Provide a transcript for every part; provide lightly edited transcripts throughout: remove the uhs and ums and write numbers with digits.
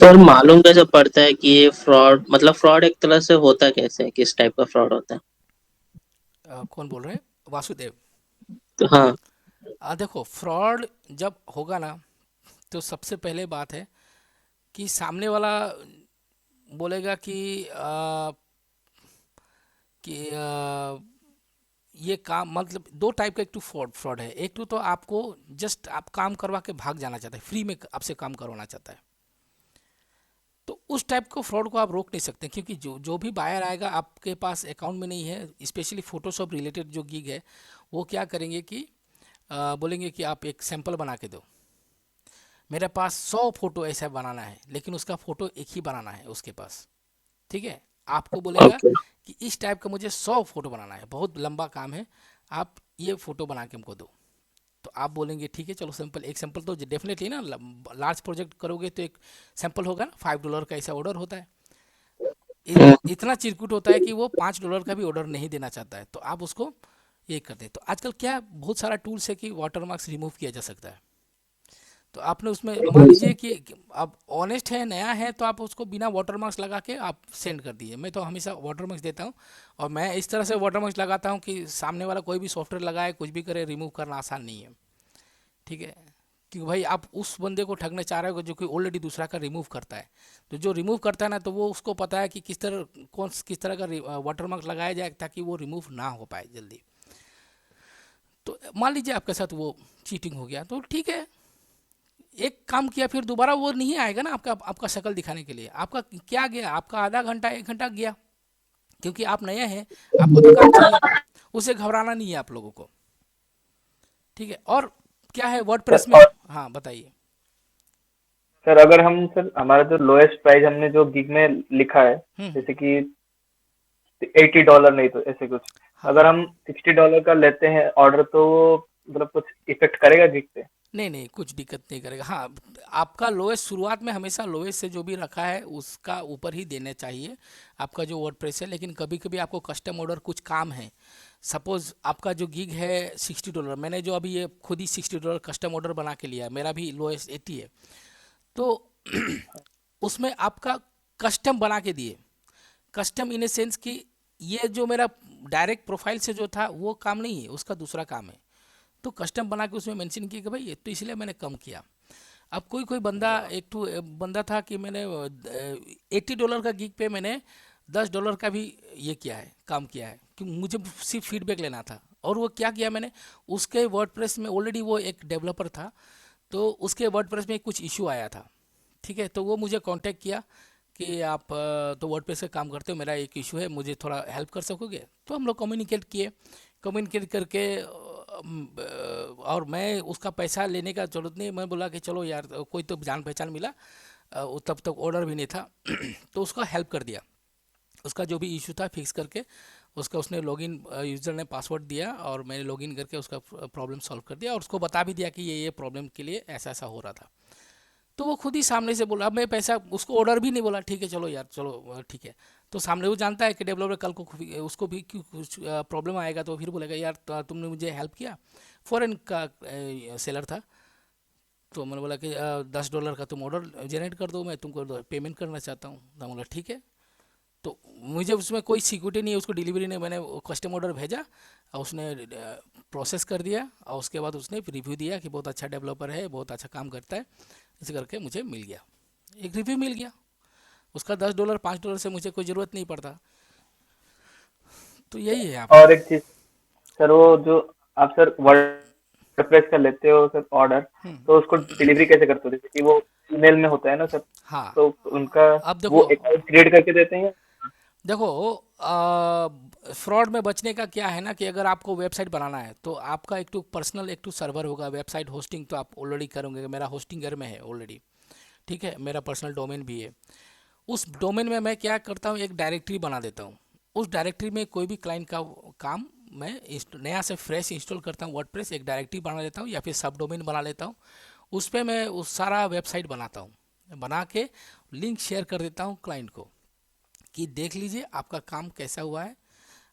तो और मालूम कैसे पड़ता है कि ये फ्रॉड, मतलब फ्रॉड एक तरह से होता कैसे है, किस टाइप का फ्रॉड होता है? कौन बोल रहे हैं? वासुदेव। तो हाँ। देखो, फ्रॉड जब होगा ना, तो सबसे पहले बात है कि सामने वाला बोलेगा कि ये काम, मतलब दो टाइप का। एक तो फ्रॉड फ्रॉड है, एक तो आपको जस्ट आप काम करवा के भाग जाना चाहता है, फ्री में आपसे काम करवाना चाहता है। तो उस टाइप को फ्रॉड को आप रोक नहीं सकते, क्योंकि जो जो भी बायर आएगा आपके पास अकाउंट में नहीं है। स्पेशली फोटोशॉप रिलेटेड जो गिग है, वो क्या करेंगे कि बोलेंगे कि आप एक सैंपल बना के दो। मेरे पास 100 फोटो ऐसा बनाना है, लेकिन उसका फोटो एक ही बनाना है उसके पास। ठीक है। आपको बोलेगा ओके। कि इस टाइप का मुझे 100 फोटो बनाना है, बहुत लंबा काम है, आप ये फोटो बना के हमको दो। तो आप बोलेंगे ठीक है, चलो सैंपल, एक सैंपल तो डेफिनेटली ना, लार्ज प्रोजेक्ट करोगे तो एक सैंपल होगा ना, $5 का ऐसा ऑर्डर होता है। इतना चिरकुट होता है कि वो $5 का भी ऑर्डर नहीं देना चाहता है, तो आप उसको ये कर दे। तो आजकल क्या है, बहुत सारा टूल्स है कि वाटर मार्क्स रिमूव किया जा सकता है। तो आपने उसमें मान लीजिए कि आप ऑनेस्ट है, नया है, तो आप उसको बिना वाटर मार्क्स लगा के आप सेंड कर दिए। मैं तो हमेशा वाटर मार्क्स देता हूँ, और मैं इस तरह से वाटर मार्क्स लगाता हूँ कि सामने वाला कोई भी सॉफ्टवेयर लगाए, कुछ भी करे, रिमूव करना आसान नहीं है। ठीक है। क्योंकि भाई आप उस बंदे को ठगने चाह रहे हो जो कि ऑलरेडी दूसरा का रिमूव करता है। तो जो रिमूव करता है ना, तो वो उसको पता है कि किस तरह का वाटर मार्क लगाया जाए ताकि वो रिमूव ना हो पाए जल्दी। तो मान लीजिए आपके साथ वो चीटिंग हो गया, तो ठीक है, एक काम किया, फिर दोबारा वो नहीं आएगा ना आपका आपका शक्ल दिखाने के लिए। आपका क्या गया, आपका आधा घंटा 1 घंटा गया, क्योंकि आप नए हैं, आपको तो काम चाहिए। उसे घबराना नहीं है आप लोगों को। ठीक है। और क्या है सर वर्डप्रेस में। और हाँ, बताइए। सर अगर हम सर हमारा जो लोएस्ट प्राइस हमने जो गिग में लिखा है, हम्म। जैसे कि $80 नहीं तो ऐसे कुछ, हाँ, अगर हाँ। हम $60 का लेते हैं ऑर्डर, तो वो मतलब कुछ इफेक्ट करेगा गिग पे? नहीं, नहीं, कुछ दिक्कत नहीं करेगा। हाँ, आपका लोएस्ट शुरुआत में हमेशा लोएस्ट से जो भी रखा है उसका ऊपर ही देने चाहिए, आपका जो वर्डप्रेस है। लेकिन कभी कभी आपको कस्टम ऑर्डर कुछ काम है, सपोज आपका जो गिग है $60, मैंने जो अभी ये खुद ही $60 कस्टम ऑर्डर बना के लिया है, मेरा भी लोएस्ट 80 है। तो उसमें आपका कस्टम बना के दिए। कस्टम इन ए सेंस कि ये जो मेरा डायरेक्ट प्रोफाइल से जो था वो काम नहीं है, उसका दूसरा काम है। तो कस्टम बना के उसमें मेंशन किया कि भाई ये तो इसलिए मैंने कम किया। अब कोई कोई बंदा, एक तो बंदा था कि मैंने $80 का गिग पे मैंने $10 का भी ये किया है, काम किया है, कि मुझे सिर्फ फीडबैक लेना था। और वो क्या किया मैंने, उसके वर्डप्रेस में ऑलरेडी वो एक डेवलपर था, तो उसके वर्डप्रेस में कुछ इशू आया था। ठीक है। तो वो मुझे कांटेक्ट किया कि आप तो वर्डप्रेस का काम करते हो, मेरा एक इशू है, मुझे थोड़ा हेल्प कर सकोगे? तो हम लोग कम्युनिकेट किए। कम्युनिकेट करके और मैं उसका पैसा लेने का जरूरत नहीं, मैं बोला कि चलो यार, कोई तो जान पहचान मिला। वो तब तक ऑर्डर भी नहीं था। तो उसका हेल्प कर दिया, उसका जो भी इशू था फिक्स करके। उसका उसने लॉगिन यूज़र ने पासवर्ड दिया, और मैंने लॉगिन करके उसका प्रॉब्लम सॉल्व कर दिया, और उसको बता भी दिया कि ये प्रॉब्लम के लिए ऐसा ऐसा हो रहा था। तो वो खुद ही सामने से बोला। अब मैं पैसा उसको ऑर्डर भी नहीं बोला, ठीक है चलो यार, चलो ठीक है। तो सामने वो जानता है कि डेवलपर कल को उसको भी क्यों कुछ प्रॉब्लम आएगा, तो फिर बोलेगा यार तुमने मुझे हेल्प किया। फॉरेन का सेलर था। तो मैंने बोला कि $10 का तुम ऑर्डर जनरेट कर दो, मैं तुमको पेमेंट करना चाहता हूँ। तो बोला ठीक है। तो मुझे उसमें कोई सिक्योरिटी नहीं है, उसको डिलीवरी नहीं, मैंने कस्टम ऑर्डर भेजा, और उसने प्रोसेस कर दिया, और उसके बाद उसने रिव्यू दिया कि बहुत अच्छा डेवलपर है, बहुत अच्छा काम करता है। इसे करके मुझे मिल गया, एक रिव्यू मिल गया। उसका $10 $5 से मुझे कोई ज़रूरत नहीं पड़ता। तो यही है आप। और एक चीज सर, वो जो आप सर वर्डप्रेस का लेते हो सर ऑर्डर, हम्म। तो उसको डिलीवरी कैसे करते हो? जैसे कि वो ईमेल में होता है ना सर, हाँ। तो उनका अब वो देखो, अकाउंट क्रिएट करके देते हैं? देखो फ्रॉड में बचने का क्या है ना, कि अगर आपको वेबसाइट बनाना है तो आपका एक तो पर्सनल, एक तो सर्वर होगा। वेबसाइट होस्टिंग तो आप ऑलरेडी करोगे, मेरा होस्टिंग घर में है ऑलरेडी। ठीक है। मेरा पर्सनल डोमेन भी है। उस डोमेन में मैं क्या करता हूँ, एक डायरेक्टरी बना देता हूँ। उस डायरेक्टरी में कोई भी क्लाइंट का काम मैं नया से फ्रेश इंस्टॉल करता हूँ, वर्डप्रेस एक डायरेक्टरी बना लेता हूँ, या फिर सब डोमेन बना लेता हूँ। उस पर मैं उस सारा वेबसाइट बनाता हूँ, बना के लिंक शेयर कर देता हूँ क्लाइंट को, कि देख लीजिए आपका काम कैसा हुआ है।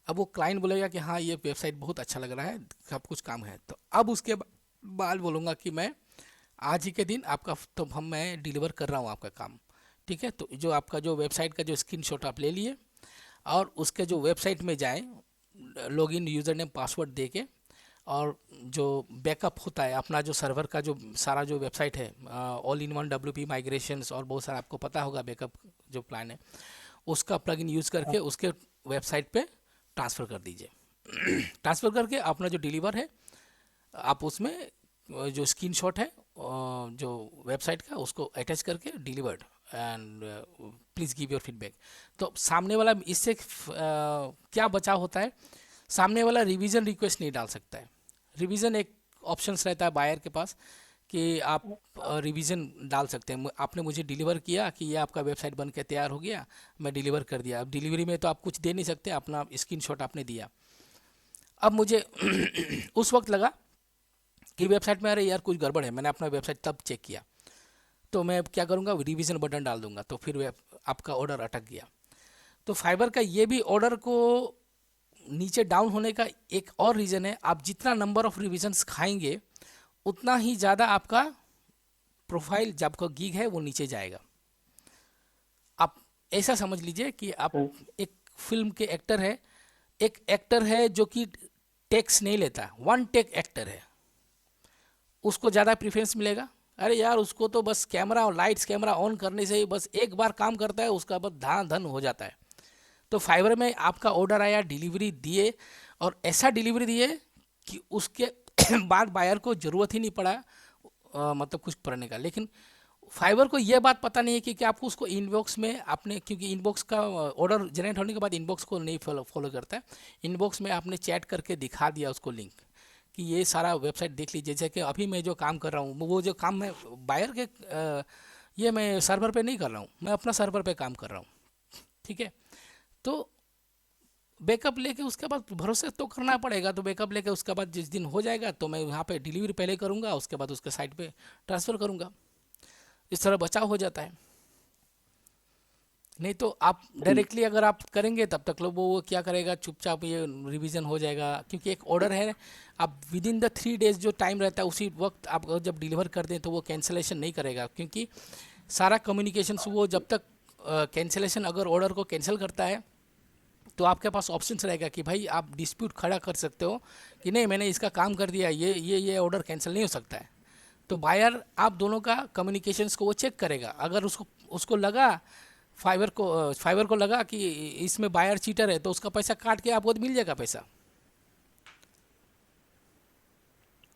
अब वो क्लाइंट बोलेगा कि हाँ, ये वेबसाइट बहुत अच्छा लग रहा है, सब कुछ काम है, तो अब उसके बाद बोलूँगा कि मैं आज ही के दिन आपका, तो हम मैं डिलीवर कर रहा हूँ आपका काम। ठीक है, तो जो आपका जो वेबसाइट का जो स्क्रीनशॉट आप ले लिए और उसके जो वेबसाइट में जाएं, लॉगिन यूज़र नेम पासवर्ड दे के, और जो बैकअप होता है अपना जो सर्वर का जो सारा जो वेबसाइट है, all in one WP migrations और बहुत सारा आपको पता होगा बैकअप जो प्लान है, उसका प्लगइन यूज़ करके उसके वेबसाइट पे ट्रांसफ़र कर दीजिए। ट्रांसफ़र करके अपना जो डिलीवर है आप उसमें जो स्क्रीनशॉट है जो वेबसाइट का उसको अटैच करके delivered and please give your feedback. तो सामने वाला इससे क्या बचाव होता है, सामने वाला रिवीजन रिक्वेस्ट नहीं डाल सकता है। रिवीजन एक ऑप्शंस रहता है बायर के पास कि आप रिवीजन डाल सकते हैं। आपने मुझे डिलीवर किया कि ये आपका वेबसाइट बन के तैयार हो गया, मैं डिलीवर कर दिया। अब डिलीवरी में तो आप कुछ दे नहीं सकते, अपना स्क्रीनशॉट आपने दिया। अब मुझे उस वक्त लगा कि वेबसाइट में अरे यार कुछ गड़बड़ है, मैंने अपना वेबसाइट तब चेक किया, तो मैं क्या करूँगा, रिवीजन बटन डाल दूंगा, तो फिर आपका ऑर्डर अटक गया। तो फाइबर का ये भी ऑर्डर को नीचे डाउन होने का एक और रीज़न है, आप जितना नंबर ऑफ रिविजन्स खाएंगे उतना ही ज़्यादा आपका प्रोफाइल जब आपका गीग है वो नीचे जाएगा। आप ऐसा समझ लीजिए कि आप एक फिल्म के एक्टर है, एक एक्टर है जो कि टेक्स नहीं लेता, वन टेक एक्टर है, उसको ज़्यादा प्रेफरेंस मिलेगा। अरे यार उसको तो बस कैमरा और लाइट्स कैमरा ऑन करने से ही बस एक बार काम करता है, उसका बस धान धन हो जाता है। तो फाइबर में आपका ऑर्डर आया, डिलीवरी दिए, और ऐसा डिलीवरी दिए कि उसके बाद बायर को ज़रूरत ही नहीं पड़ा मतलब कुछ पढ़ने का। लेकिन फाइबर को यह बात पता नहीं है कि आपको उसको इनबॉक्स में आपने, क्योंकि इनबॉक्स का ऑर्डर जनरेट होने के बाद इनबॉक्स को नहीं फॉलो करता है, इनबॉक्स में आपने चैट करके दिखा दिया उसको लिंक कि ये सारा वेबसाइट देख लीजिए। जैसे कि अभी मैं जो काम कर रहा हूँ वो जो काम मैं बायर के ये मैं सर्वर पे नहीं कर रहा हूँ, मैं अपना सर्वर पे काम कर रहा हूँ, ठीक है। तो बैकअप लेके उसके बाद भरोसे तो करना पड़ेगा, तो बैकअप लेके उसके बाद जिस दिन हो जाएगा तो मैं वहाँ पे डिलीवरी पहले करूँगा, उसके बाद उसके साइट पे ट्रांसफ़र करूँगा। इस तरह बचाव हो जाता है। नहीं तो आप डायरेक्टली अगर आप करेंगे तब तक लोग वो क्या करेगा, चुपचाप ये रिवीजन हो जाएगा, क्योंकि एक ऑर्डर है, आप विद इन द 3 डेज जो टाइम रहता है उसी वक्त आप जब डिलीवर कर दें तो वो कैंसिलेशन नहीं करेगा, क्योंकि सारा कम्युनिकेशंस वो जब तक कैंसिलेशन अगर ऑर्डर को कैंसिल करता है तो आपके पास ऑप्शंस रहेगा कि भाई आप डिस्प्यूट खड़ा कर सकते हो कि नहीं मैंने इसका काम कर दिया, ये ऑर्डर कैंसिल नहीं हो सकता है। तो बायर आप दोनों का कम्युनिकेशंस को वो चेक करेगा। अगर उसको लगा फाइबर को लगा कि इसमें बायर चीटर है तो उसका पैसा काट के आपको मिल जाएगा पैसा।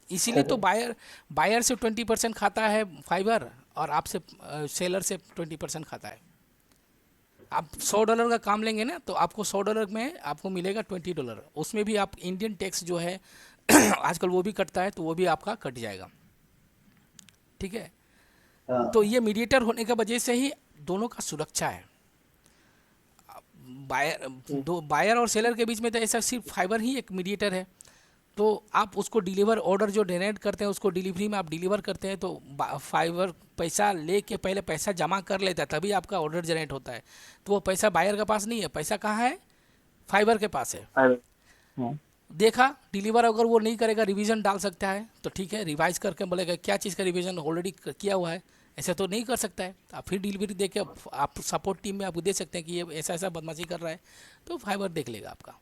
इसीलिए तो बायर से 20% खाता है फाइबर, और आपसे सेलर से 20% खाता है। आप $100 का काम लेंगे ना तो आपको $100 में आपको मिलेगा $20, उसमें भी आप इंडियन टैक्स जो है आजकल वो भी कटता है, तो वो भी आपका कट जाएगा, ठीक है। तो ये मीडिएटर होने की वजह से ही दोनों का सुरक्षा है। बायर और सेलर के बीच में तो ऐसा सिर्फ फाइबर ही एक मीडिएटर है। तो आप उसको डिलीवर ऑर्डर जो जनरेट करते हैं उसको डिलीवरी में आप डिलीवर करते हैं, तो फाइबर पैसा लेके पहले पैसा जमा कर लेता है तभी आपका ऑर्डर जनरेट होता है। तो वो पैसा बायर के पास नहीं है, पैसा कहाँ है, फाइबर के पास है। देखा डिलीवर अगर वो नहीं करेगा, रिवीजन डाल सकता है तो ठीक है, रिवाइज करके बोलेगा क्या चीज़ का रिवीजन ऑलरेडी किया हुआ है, ऐसे तो नहीं कर सकता है। आप फिर डिलीवरी दे के आप सपोर्ट टीम में आप दे सकते हैं कि ये ऐसा ऐसा बदमाशी कर रहा है, तो फाइबर देख लेगा आपका।